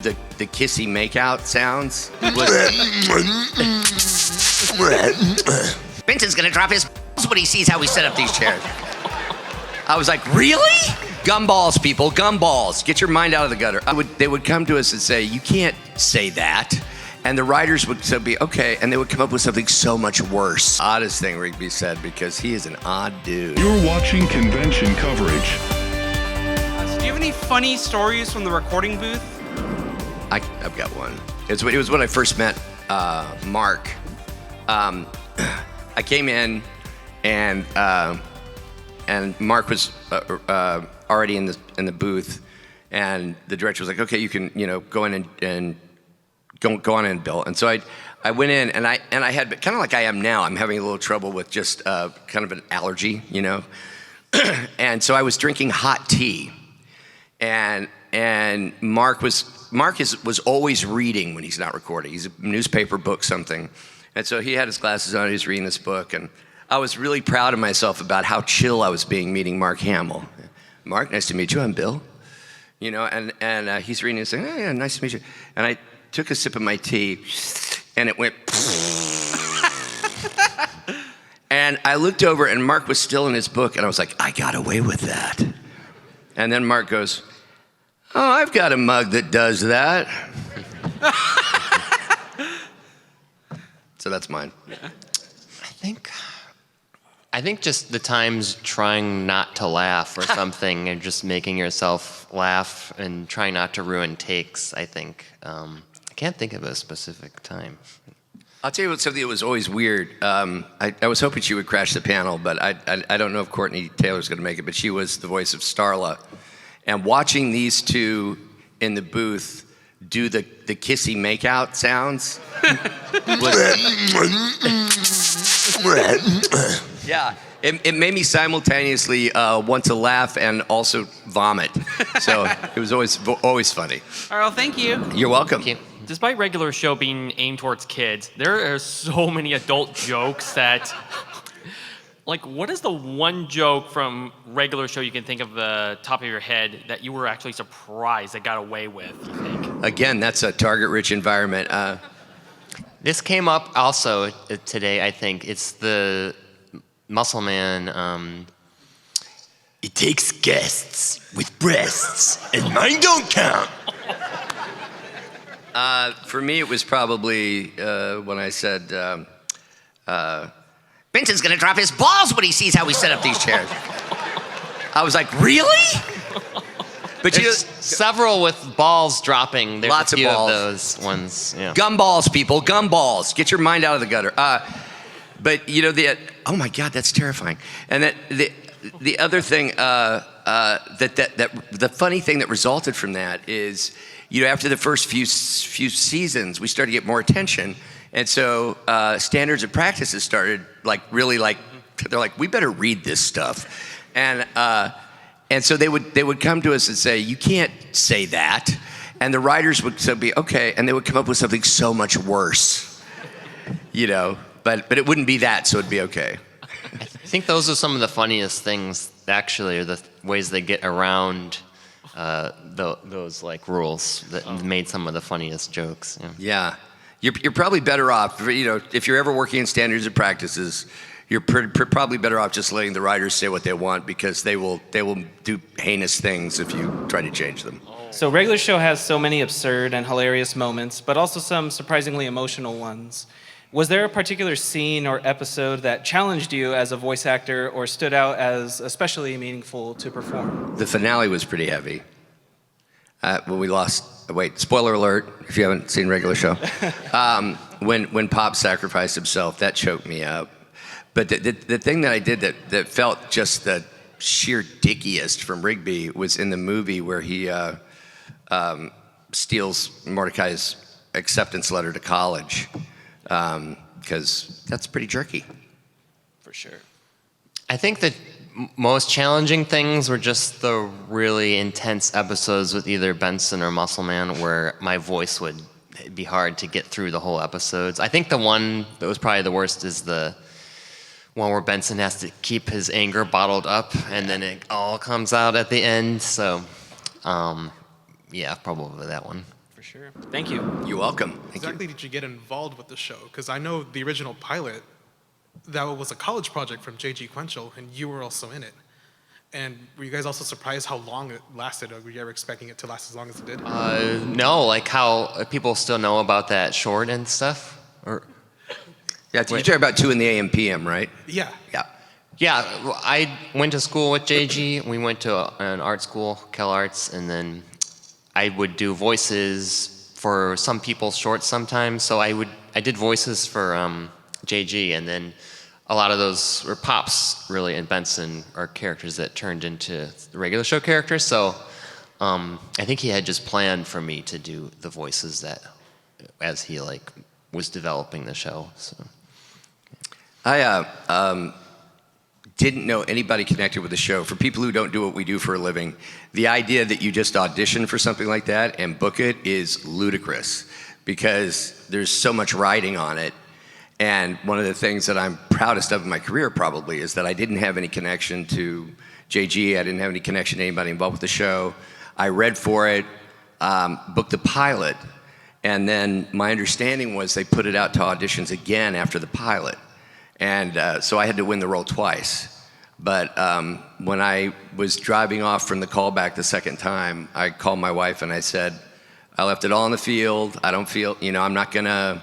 The kissy makeout sounds was Benson's gonna drop his balls when he sees how we set up these chairs. I was like, really? GUmballs, people, GUmballs. Get your mind out of the gutter. They would come to us and say, you can't say that. And the writers would be, okay, and they would come up with something so much worse. Oddest thing Rigby said, because he is an odd dude. You're watching convention coverage. Do you have any funny stories from the recording booth? I've got one. It was when I first met Mark. I came in, and Mark was already in the booth, and the director was like, "Okay, you can go in and go on in, Bill." And so I went in, and I had kind of like I am now. I'm having a little trouble with just kind of an allergy, and so I was drinking hot tea, and Mark was always reading when he's not recording. He's a newspaper book something. And so he had his glasses on, he was reading this book, and I was really proud of myself about how chill I was being meeting Mark Hamill. Mark, nice to meet you, I'm Bill. And he's reading and saying, oh yeah, nice to meet you. And I took a sip of my tea, and it went and I looked over, and Mark was still in his book, and I was like, I got away with that. And then Mark goes, oh, I've got a mug that does that. So that's mine. I think just the times trying not to laugh or something and just making yourself laugh and trying not to ruin takes, I think. I can't think of a specific time. I'll tell you something that was always weird. I was hoping she would crash the panel, but I don't know if Courtney Taylor's going to make it, but she was the voice of Starla. And watching these two in the booth do the kissy makeout sounds yeah, it made me simultaneously want to laugh and also vomit. So it was always funny. All right, well, thank you. You're welcome. Thank you. Despite regular show being aimed towards kids, there are so many adult jokes that, like, what is the one joke from regular show you can think of the top of your head that you were actually surprised that got away with, you think? Again, that's a target-rich environment. This came up also today, I think. It's the Muscle Man. It takes guests with breasts, and mine don't count. For me, it was probably when I said, Benson's gonna drop his balls when he sees how we set up these chairs. I was like, really? But There's several with balls dropping. There's Lots a few of balls. those ones. Yeah. GUmballs, people, GUmballs. Get your mind out of the gutter. But oh my God, that's terrifying. And that the other thing that the funny thing that resulted from that is, after the first few seasons, we started to get more attention, and so standards and practices started they're like, we better read this stuff, and so they would come to us and say, you can't say that, and the writers would be, okay, and they would come up with something so much worse, but it wouldn't be that, so it'd be okay. I think those are some of the funniest things, actually, are the ways they get around those rules that made some of the funniest jokes. Yeah. You're probably better off, if you're ever working in standards and practices, you're probably better off just letting the writers say what they want, because they will do heinous things if you try to change them. So regular show has so many absurd and hilarious moments, but also some surprisingly emotional ones. Was there a particular scene or episode that challenged you as a voice actor or stood out as especially meaningful to perform? The finale was pretty heavy. When we lost, spoiler alert, if you haven't seen regular show. When Pop sacrificed himself, that choked me up. But the thing that I did that felt just the sheer dickiest from Rigby was in the movie where he steals Mordecai's acceptance letter to college. Because that's pretty jerky. For sure. I think the most challenging things were just the really intense episodes with either Benson or Muscle Man, where my voice would be hard to get through the whole episodes. I think the one that was probably the worst is the one where Benson has to keep his anger bottled up, and then it all comes out at the end. So, yeah, probably that one. For sure. Thank you. You're welcome. Thank Exactly you. did you get involved with the show? Because I know the original pilot, that was a college project from J.G. Quenchel, and you were also in it. And were you guys also surprised how long it lasted? Or were you ever expecting it to last as long as it did? No, like how people still know about that short and stuff? Or Yeah, you're talking about 2 in the AM PM, right? Yeah. Yeah. yeah, I went to school with JG. We went to an art school, Cal Arts, and then I would do voices for some people's shorts sometimes. So I did voices for JG, and then a lot of those were Pops, really, and Benson are characters that turned into the regular show characters. So I think he had just planned for me to do the voices that, as he like was developing the show. So I didn't know anybody connected with the show. For people who don't do what we do for a living, the idea that you just audition for something like that and book it is ludicrous because there's so much riding on it. And one of the things that I'm proudest of in my career probably is that I didn't have any connection to JG. I didn't have any connection to anybody involved with the show. I read for it, booked the pilot, and then my understanding was they put it out to auditions again after the pilot. And so I had to win the role twice. But when I was driving off from the callback the second time, I called my wife and I said, I left it all in the field. I don't feel, I'm not gonna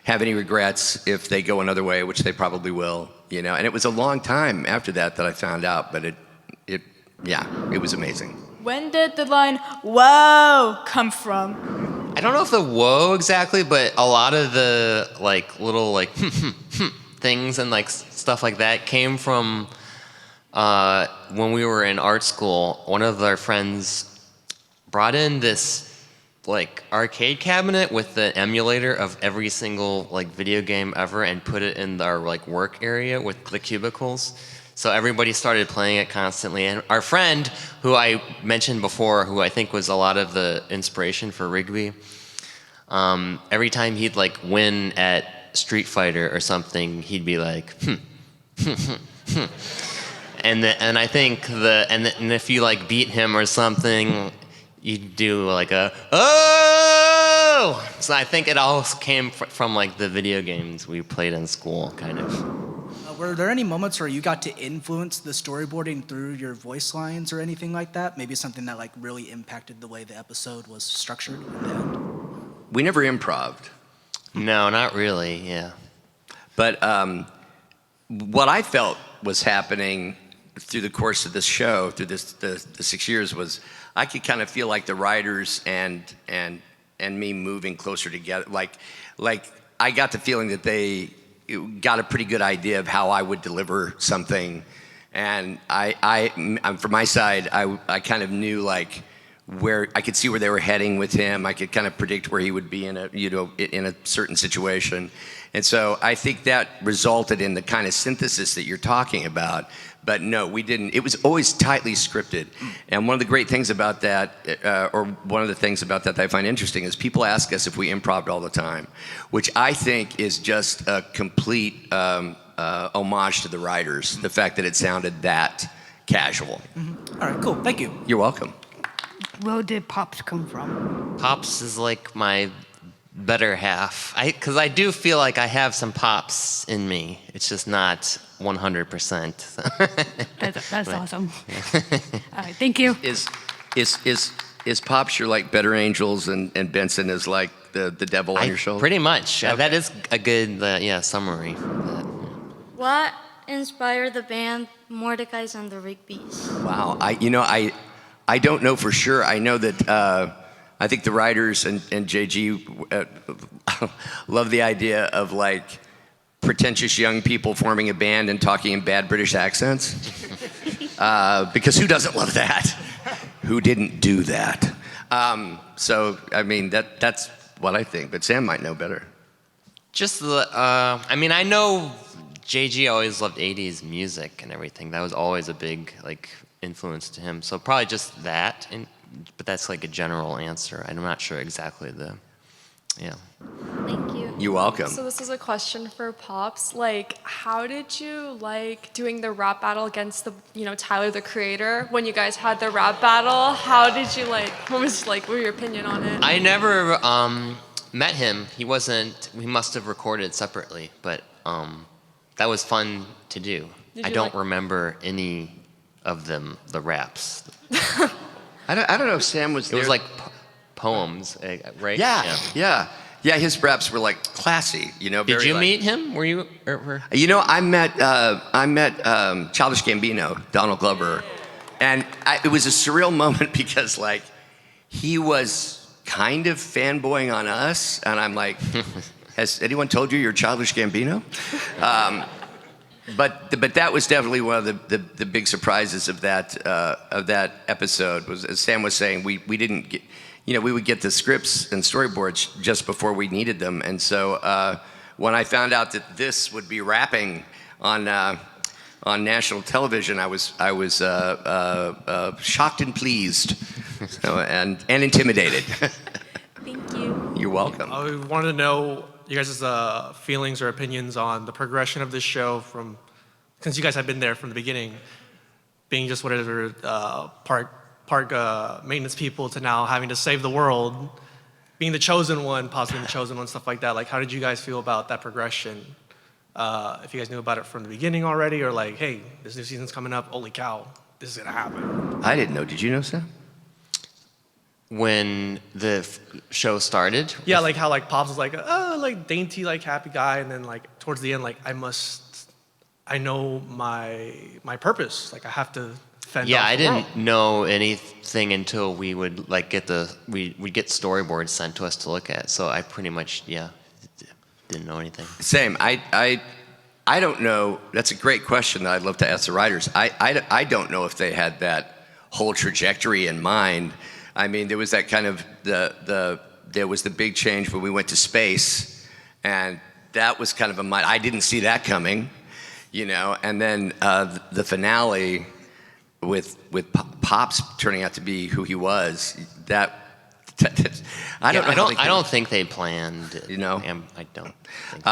have any regrets if they go another way, which they probably will, And it was a long time after that I found out, but it was amazing. When did the line "Whoa" come from? I don't know if the whoa exactly, but a lot of the like little like things and like stuff like that came from when we were in art school. One of our friends brought in this like arcade cabinet with the emulator of every single like video game ever and put it in our like work area with the cubicles. So everybody started playing it constantly. And our friend, who I mentioned before, who I think was a lot of the inspiration for Rigby, every time he'd like win at Street Fighter or something, he'd be like, and I think and if you like beat him or something, you'd do like a oh. So I think it all came from like the video games we played in school, kind of. Were there any moments where you got to influence the storyboarding through your voice lines or anything like that? Maybe something that like really impacted the way the episode was structured in the end? We never improv'd. No, not really, yeah. But what I felt was happening through the course of this show, through the 6 years, was I could kind of feel like the writers and me moving closer together. Like I got the feeling that they got a pretty good idea of how I would deliver something, and I from my side, I kind of knew like where I could see where they were heading with him. I could kind of predict where he would be in a certain situation. And so I think that resulted in the kind of synthesis that you're talking about. But no, we didn't. It was always tightly scripted. And one of the great things about that, or one of the things about that I find interesting, is people ask us if we improv all the time, which I think is just a complete homage to the writers, the fact that it sounded that casual. Mm-hmm. All right, cool. Thank you. You're welcome. Where did Pops come from? Pops is like my better half. Because I do feel like I have some Pops in me. It's just not 100%. That's awesome. All right, thank you. Is Pops your like better angels and Benson is like the devil on your shoulder? Pretty much. Okay. That is a good summary. What inspired the band Mordecai's and the Rigbys? Wow, I don't know for sure. I know that I think the writers and JG love the idea of like pretentious young people forming a band and talking in bad British accents. Because who doesn't love that? Who didn't do that? So I mean that's what I think. But Sam might know better. Just I know JG always loved 80s music and everything. That was always a big like influence to him. So probably just that, but that's like a general answer. I'm not sure exactly Thank you. You're welcome. So this is a question for Pops. Like, how did you like doing the rap battle against the, Tyler the Creator when you guys had the rap battle? How did you what was what were your opinion on it? I never met him. He must have recorded separately, but that was fun to do. I don't remember any of them, the raps. I don't know if Sam was there. It was like poems, right? Yeah. His raps were like classy, Did you meet him? Were you? I met Childish Gambino, Donald Glover, and it was a surreal moment because he was kind of fanboying on us, and I'm like, has anyone told you you're Childish Gambino? But that was definitely one of the big surprises of that episode. Was, as Sam was saying, we didn't get, we would get the scripts and storyboards just before we needed them, and so when I found out that this would be rapping on national television, I was shocked and pleased, and intimidated. Thank you. You're welcome. I wanted to know you guys' feelings or opinions on the progression of this show since you guys have been there from the beginning, being just whatever park maintenance people to now having to save the world, being the chosen one, possibly the chosen one, stuff like that. How did you guys feel about that progression? If you guys knew about it from the beginning already, or hey, this new season's coming up, holy cow, this is gonna happen. I didn't know. Did you know, Sam? When the show started? Yeah, how Pops was dainty, happy guy, and then towards the end, I know my purpose. I have to fend off I the world. didn't know anything until we would we'd get storyboards sent to us to look at. So I pretty much didn't know anything. Same. I don't know. That's a great question that I'd love to ask the writers. I don't know if they had that whole trajectory in mind. I mean, there was that kind of there was the big change when we went to space, and that was kind of I didn't see that coming, And then the finale with Pops turning out to be who he was. I don't think they planned. I don't. Think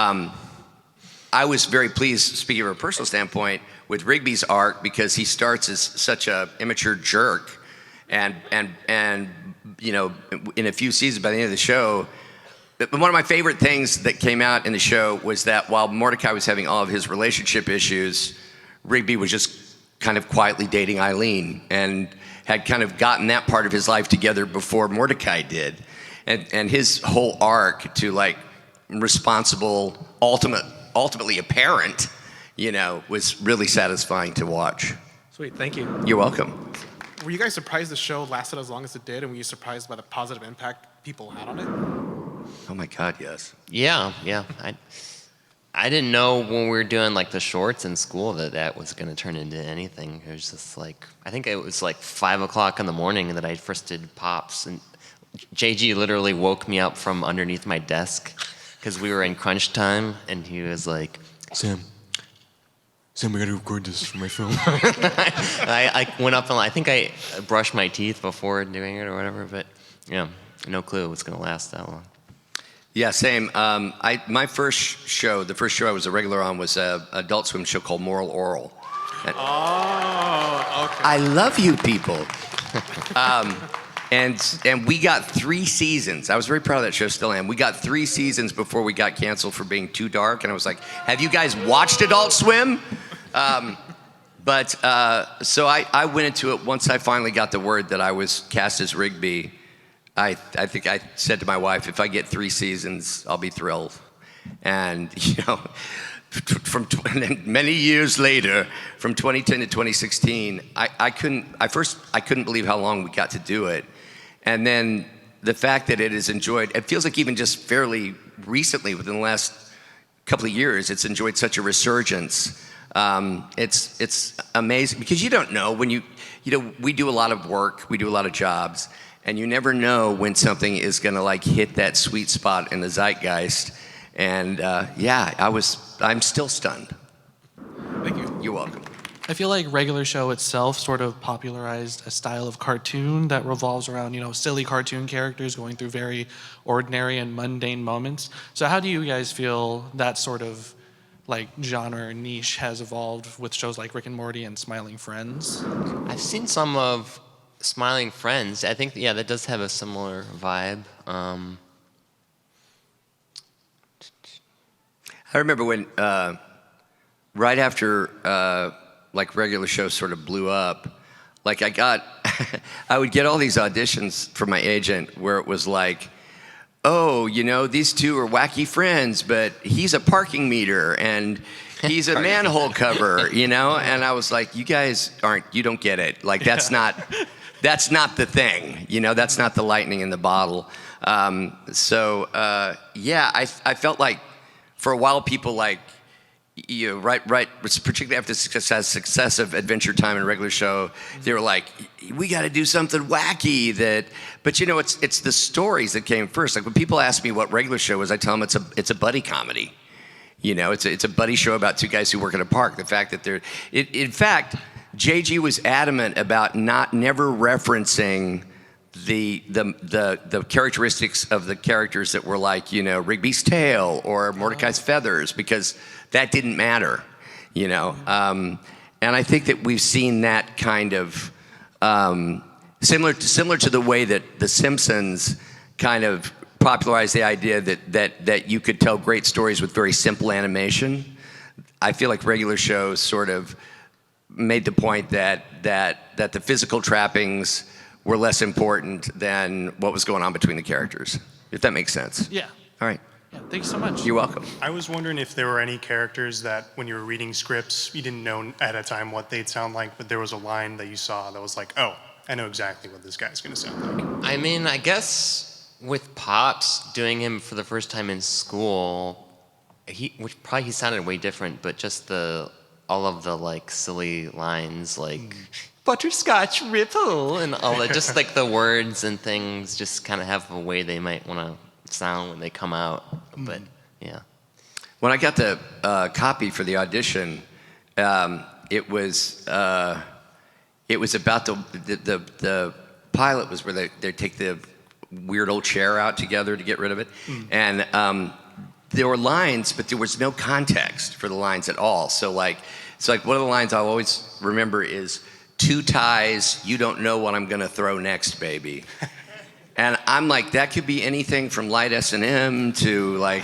I was very pleased, speaking from a personal standpoint, with Rigbys' arc because he starts as such a immature jerk. And in a few seasons by the end of the show, one of my favorite things that came out in the show was that while Mordecai was having all of his relationship issues, Rigby was just kind of quietly dating Eileen and had kind of gotten that part of his life together before Mordecai did. And his whole arc to responsible, ultimately a parent, was really satisfying to watch. Sweet, thank you. You're welcome. Were you guys surprised the show lasted as long as it did, and were you surprised by the positive impact people had on it? Oh my God, yes. Yeah. I didn't know when we were doing the shorts in school that was going to turn into anything. It was just I think it was 5 o'clock in the morning that I first did Pops, and JG literally woke me up from underneath my desk because we were in crunch time, and he was like, Sam, we gotta record this for my film. I went up and I think I brushed my teeth before doing it or whatever, but no clue it was gonna last that long. Yeah, same. My first show, the first show I was a regular on was an Adult Swim show called Moral Oral. And okay. I love you people. And we got 3 seasons. I was very proud of that show, still am. We got 3 seasons before we got canceled for being too dark. And I was like, have you guys watched Adult Swim? So I went into it once I finally got the word that I was cast as Rigby. I think I said to my wife, if I get 3 seasons, I'll be thrilled. And, from many years later, from 2010 to 2016, I couldn't believe how long we got to do it. And then the fact that it is enjoyed, it feels like even just fairly recently, within the last couple of years, it's enjoyed such a resurgence. It's amazing because you don't know when we do a lot of work, we do a lot of jobs, and you never know when something is gonna hit that sweet spot in the zeitgeist. And I'm still stunned. Thank you. You're welcome. I feel like regular show itself sort of popularized a style of cartoon that revolves around, silly cartoon characters going through very ordinary and mundane moments. So how do you guys feel that sort of like genre or niche has evolved with shows like Rick and Morty and Smiling Friends? I've seen some of Smiling Friends. I think, that does have a similar vibe. I remember when, right after like regular shows sort of blew up, like I would get all these auditions from my agent where it was like, oh, these two are wacky friends, but he's a parking meter and he's a manhole cover, and I was like, you guys you don't get it. Like that's not the thing, that's not the lightning in the bottle. I felt like for a while people like, right, particularly after the success of Adventure Time and regular show, they were like, we got to do something wacky but it's the stories that came first. Like when people ask me what regular show is, I tell them it's a buddy comedy. It's a buddy show about two guys who work at a park. The fact that in fact, JG was adamant about never referencing the characteristics of the characters that were like, Rigby's tail or Mordecai's feathers, because that didn't matter, and I think that we've seen that kind of similar to the way that The Simpsons kind of popularized the idea that you could tell great stories with very simple animation. I feel like regular shows sort of made the point that the physical trappings were less important than what was going on between the characters, if that makes sense. Yeah. All right. Yeah, thank you so much. You're welcome. I was wondering if there were any characters that when you were reading scripts, you didn't know at a time what they'd sound like, but there was a line that you saw that was like, oh, I know exactly what this guy's going to sound like. I mean, I guess with Pops, doing him for the first time in school, he sounded way different, but just all of the like silly lines like butterscotch ripple and all that, just like the words and things just kind of have a way they might want to sound when they come out. But yeah. When I got the copy for the audition, it was about the pilot was where they take the weird old chair out together to get rid of it, and there were lines, but there was no context for the lines at all. So like one of the lines I'll always remember is, "Two ties, you don't know what I'm gonna throw next, baby." And I'm like, that could be anything from light S&M to like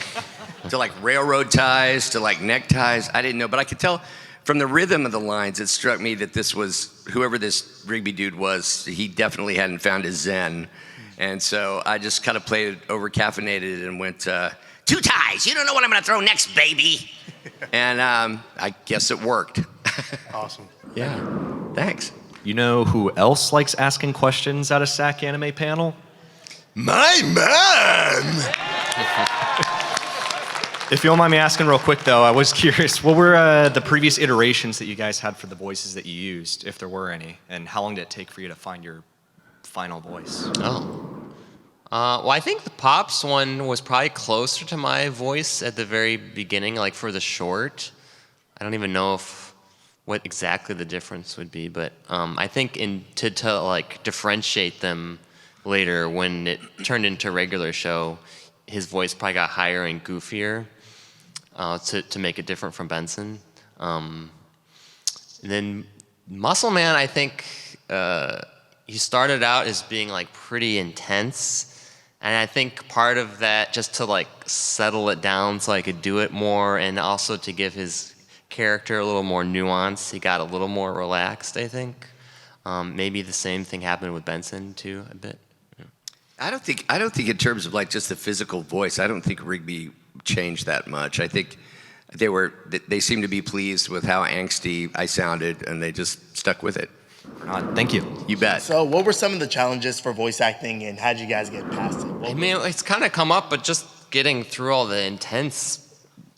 railroad ties to like neckties. I didn't know, but I could tell from the rhythm of the lines, it struck me that this was, whoever this Rigby dude was, he definitely hadn't found his zen. And so I just kind of played it over caffeinated and went, "Two ties, you don't know what I'm gonna throw next, baby." And I guess it worked. Awesome. Yeah, thanks. You know who else likes asking questions at a SacAnime panel? My mom! If you don't mind me asking real quick, though, I was curious, what were the previous iterations that you guys had for the voices that you used, if there were any, and how long did it take for you to find your final voice? Well, I think the Pops one was probably closer to my voice at the very beginning, like for the short. I don't even know what exactly the difference would be, but I think to like differentiate them later when it turned into regular show, his voice probably got higher and goofier to make it different from Benson. And then Muscle Man, I think he started out as being like pretty intense. And I think part of that, just to like settle it down so I could do it more, and also to give his character a little more nuance, he got a little more relaxed, I think. Maybe the same thing happened with Benson too, a bit. I don't think in terms of like just the physical voice, I don't think Rigby changed that much. I think they seemed to be pleased with how angsty I sounded, and they just stuck with it. Thank you. You bet. So what were some of the challenges for voice acting, and how did you guys get past it? I mean, it's kind of come up, but just getting through all the intense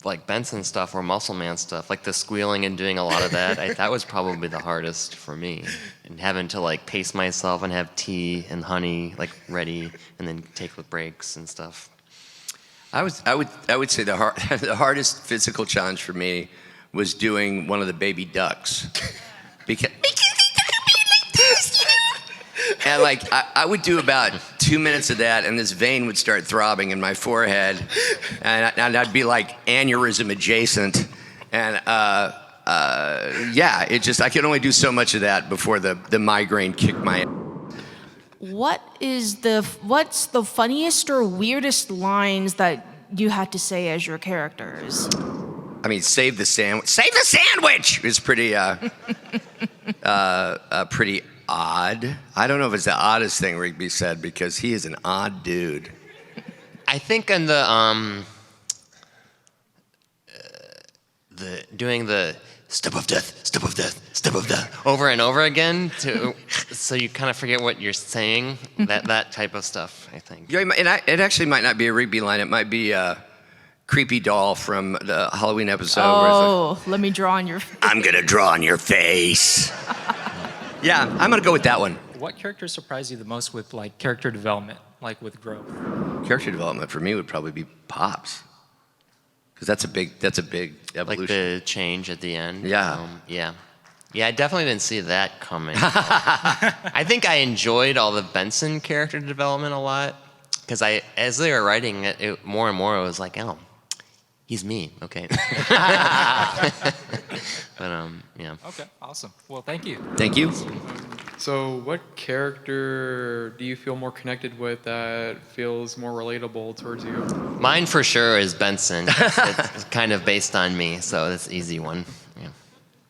like Benson stuff or Muscle Man stuff, like the squealing and doing a lot of that, that was probably the hardest for me. And having to like pace myself and have tea and honey like ready, and then take the breaks and stuff. I would say the hardest physical challenge for me was doing one of the baby ducks. because and like I would do about 2 minutes of that, and this vein would start throbbing in my forehead, and I'd be like aneurysm adjacent, and yeah, it just I could only do so much of that before the migraine kicked my. What's the funniest or weirdest lines that you had to say as your characters? I mean, save the sandwich is pretty pretty odd. I don't know if it's the oddest thing Rigby said because he is an odd dude. I think in the doing the step of death, step of death, step of death over and over again so you kind of forget what you're saying. That type of stuff, I think. Yeah, and it actually might not be a Rigby line. It might be a creepy doll from the Halloween episode. Where it's like, Let me draw on your face. I'm gonna draw on your face. Yeah, I'm gonna go with that one. What character surprised you the most with like character development, like with growth? Character development for me would probably be Pops, because that's a big evolution. Like the change at the end. Yeah. Yeah, I definitely didn't see that coming. I think I enjoyed all the Benson character development a lot because as they were writing it, more and more, I was like, oh, he's me. Okay. But yeah. Okay, awesome. Well, thank you. Thank you. So, what character do you feel more connected with that feels more relatable towards you? Mine for sure is Benson. It's kind of based on me, so that's an easy one. Yeah.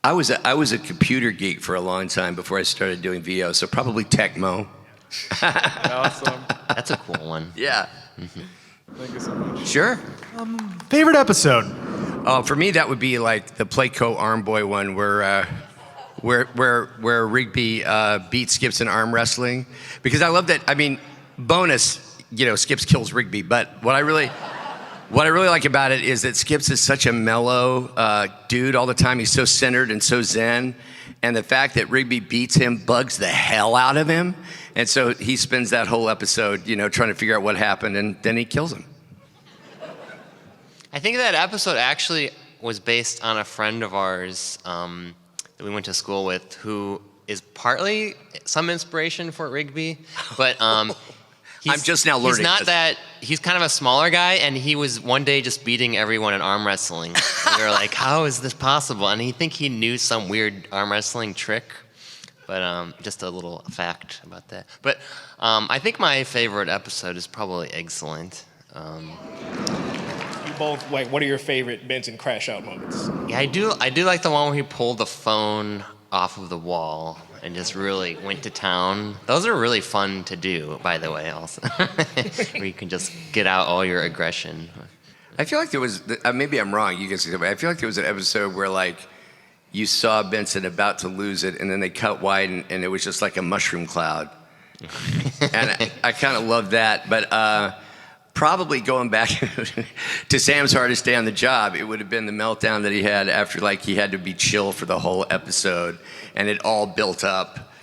I was a computer geek for a long time before I started doing VO, so probably Tecmo. Awesome. That's a cool one. Yeah. Thank you so much. Sure. Favorite episode? Oh, for me that would be like the Playco Arm Boy one where Rigby beats Skips in arm wrestling, because I love that. I mean, bonus, Skips kills Rigby, but what I really like about it is that Skips is such a mellow dude all the time. He's so centered and so zen, and the fact that Rigby beats him bugs the hell out of him, and so he spends that whole episode, trying to figure out what happened, and then he kills him. I think that episode actually was based on a friend of ours that we went to school with, who is partly some inspiration for Rigby, but I'm just now learning. He's not that. He's kind of a smaller guy, and he was one day just beating everyone in arm wrestling. And we were like, "How is this possible?" And he knew some weird arm wrestling trick, but just a little fact about that. But I think my favorite episode is probably Excellent. You both what are your favorite Benson crashout moments? Yeah, I do like the one where he pulled the phone off of the wall and just really went to town. Those are really fun to do, by the way, also. Where you can just get out all your aggression. I feel like there was, maybe I'm wrong, you guys can tell me, I feel like there was an episode where like you saw Benson about to lose it and then they cut wide and it was just like a mushroom cloud. And I kind of love that, but probably going back to Sam's hardest day on the job, it would have been the meltdown that he had after like he had to be chill for the whole episode and it all built up,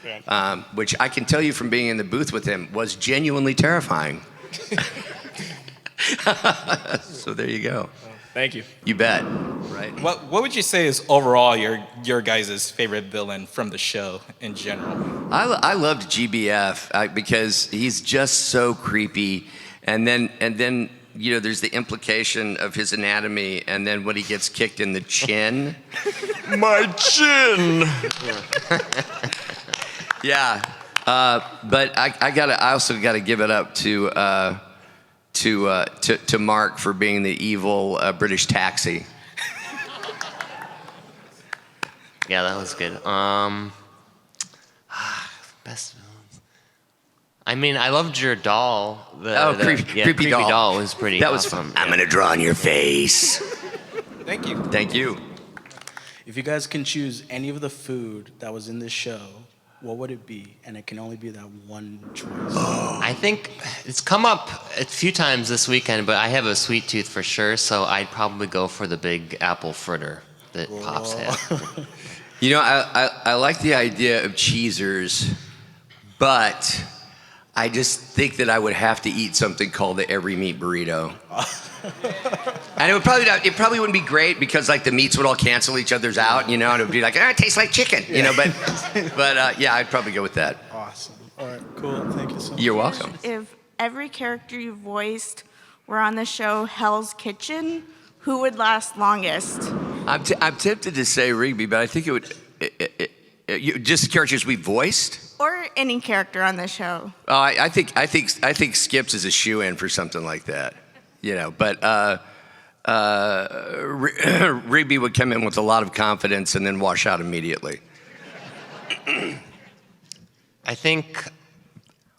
which I can tell you from being in the booth with him was genuinely terrifying. So there you go. Thank you. You bet. Right. What would you say is overall your guys' favorite villain from the show in general? I loved GBF because he's just so creepy. And then there's the implication of his anatomy, and then when he gets kicked in the chin. My chin. Yeah, but I also gotta give it up to Mark for being the evil British taxi. Yeah, that was good. Best. I mean, I loved your doll. Creepy doll was pretty That was awesome. fun. I'm gonna draw on your face. Thank you. Thank you. If you guys can choose any of the food that was in this show, what would it be? And it can only be that one choice. I think it's come up a few times this weekend, but I have a sweet tooth for sure, so I'd probably go for the big apple fritter that Pops had. I like the idea of cheesers, but I just think that I would have to eat something called the every meat burrito. And it probably wouldn't be great because like the meats would all cancel each other's out, and it would be like, it tastes like chicken, but yeah, I'd probably go with that. Awesome. All right, cool. Thank you so much. You're welcome. If every character you voiced were on the show Hell's Kitchen, who would last longest? I'm tempted to say Rigby, but I think it would, just characters we voiced? Or any character on the show. Oh, I think Skips is a shoe-in for something like that, But Rigby would come in with a lot of confidence and then wash out immediately. I think,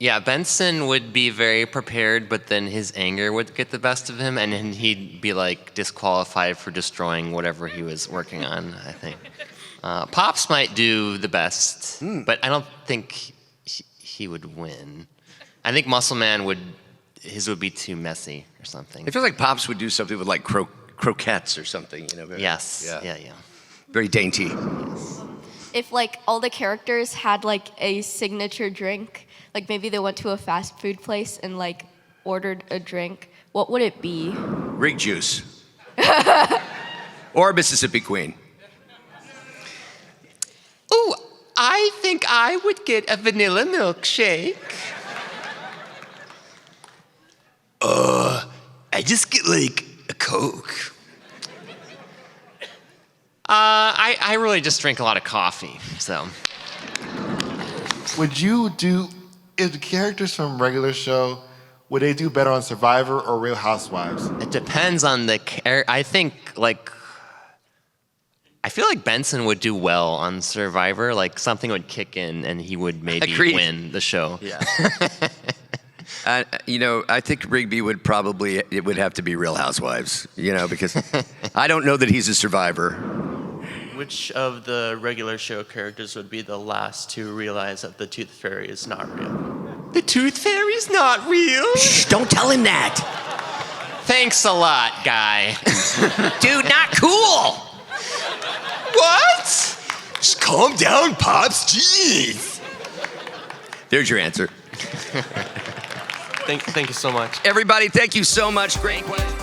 Benson would be very prepared, but then his anger would get the best of him, and then he'd be like disqualified for destroying whatever he was working on, I think. Pops might do the best, but I don't think he would win. I think Muscle Man his would be too messy or something. I feel like Pops would do something with like croquettes or something, Yes. Yeah. Very dainty. Yes. If like all the characters had like a signature drink, like maybe they went to a fast food place and like ordered a drink, what would it be? Rig juice. Or Mississippi Queen. Ooh, I think I would get a vanilla milkshake. I just get like a Coke. I really just drink a lot of coffee, so. Would you do, if the characters from regular show, would they do better on Survivor or Real Housewives? It depends on the I think, I feel like Benson would do well on Survivor. Like, something would kick in and he would maybe win the show. Yeah. I think Rigby would have to be Real Housewives, because I don't know that he's a survivor. Which of the regular show characters would be the last to realize that the Tooth Fairy is not real? The Tooth Fairy's not real? Shh, don't tell him that. Thanks a lot, guy. Dude, not cool. What? Just calm down, Pops. Jeez. There's your answer. Thank you so much. Everybody, thank you so much. Great question.